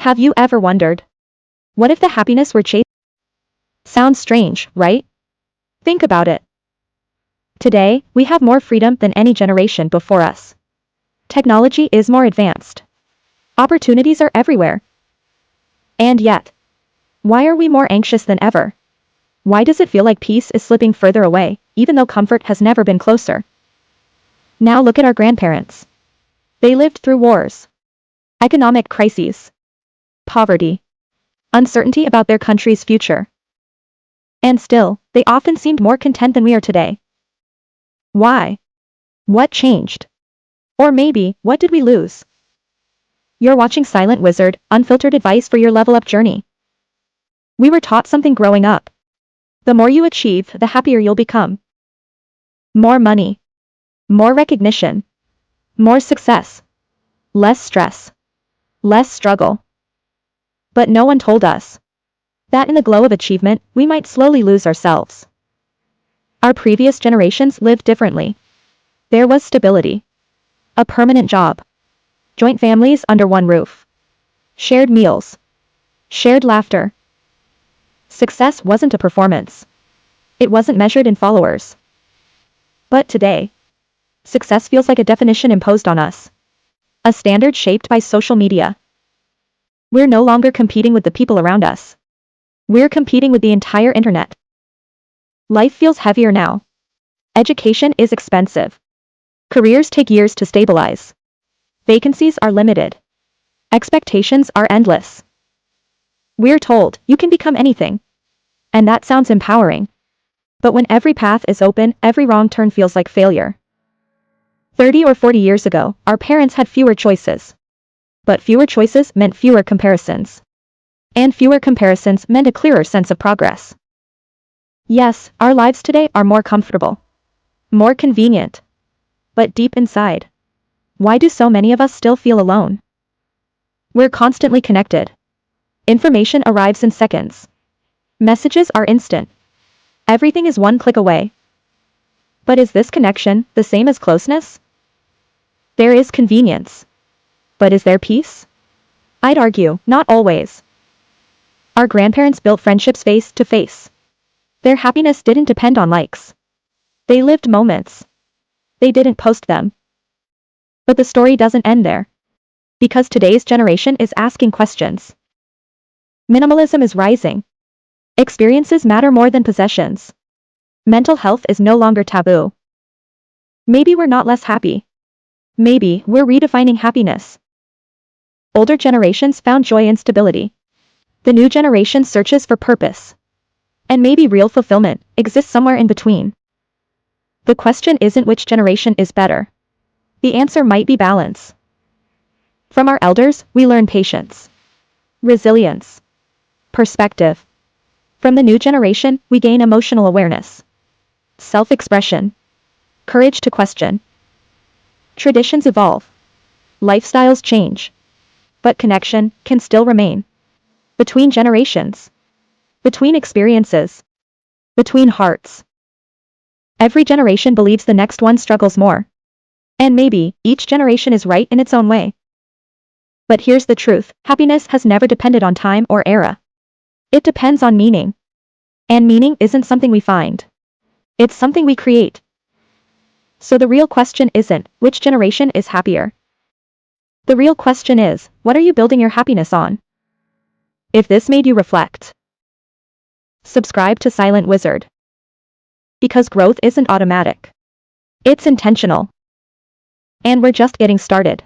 Have you ever wondered, what if the happiness we're chasing? Sounds strange, right? Think about it. Today, we have more freedom than any generation before us. Technology is more advanced. Opportunities are everywhere. And yet, why are we more anxious than ever? Why does it feel like peace is slipping further away, even though comfort has never been closer? Now look at our grandparents. They lived through wars, economic crises, poverty, uncertainty about their country's future. And still, they often seemed more content than we are today. Why? What changed? Or maybe, what did we lose? You're watching Silent Wizard, unfiltered advice for your level up journey. We were taught something growing up. The more you achieve, the happier you'll become. More money. More recognition. More success. Less stress. Less struggle. But no one told us that in the glow of achievement, we might slowly lose ourselves. Our previous generations lived differently. There was stability. A permanent job. Joint families under one roof. Shared meals. Shared laughter. Success wasn't a performance. It wasn't measured in followers. But today, success feels like a definition imposed on us. A standard shaped by social media. We're no longer competing with the people around us. We're competing with the entire internet. Life feels heavier now. Education is expensive. Careers take years to stabilize. Vacancies are limited. Expectations are endless. We're told, you can become anything. And that sounds empowering. But when every path is open, every wrong turn feels like failure. 30 or 40 years ago, our parents had fewer choices. But fewer choices meant fewer comparisons. And fewer comparisons meant a clearer sense of progress. Yes, our lives today are more comfortable. More convenient. But deep inside, why do so many of us still feel alone? We're constantly connected. Information arrives in seconds. Messages are instant. Everything is one click away. But is this connection the same as closeness? There is convenience. But is there peace? I'd argue, not always. Our grandparents built friendships face to face. Their happiness didn't depend on likes. They lived moments. They didn't post them. But the story doesn't end there. Because today's generation is asking questions. Minimalism is rising. Experiences matter more than possessions. Mental health is no longer taboo. Maybe we're not less happy. Maybe we're redefining happiness. Older generations found joy in stability. The new generation searches for purpose. And maybe real fulfillment exists somewhere in between. The question isn't which generation is better. The answer might be balance. From our elders, we learn patience, resilience, perspective. From the new generation, we gain emotional awareness, self-expression, courage to question. Traditions evolve. Lifestyles change. But connection can still remain. Between generations. Between experiences. Between hearts. Every generation believes the next one struggles more. And maybe, each generation is right in its own way. But here's the truth, happiness has never depended on time or era. It depends on meaning. And meaning isn't something we find. It's something we create. So the real question isn't, which generation is happier? The real question is, what are you building your happiness on? If this made you reflect, subscribe to Silent Wizard. Because growth isn't automatic. It's intentional. And we're just getting started.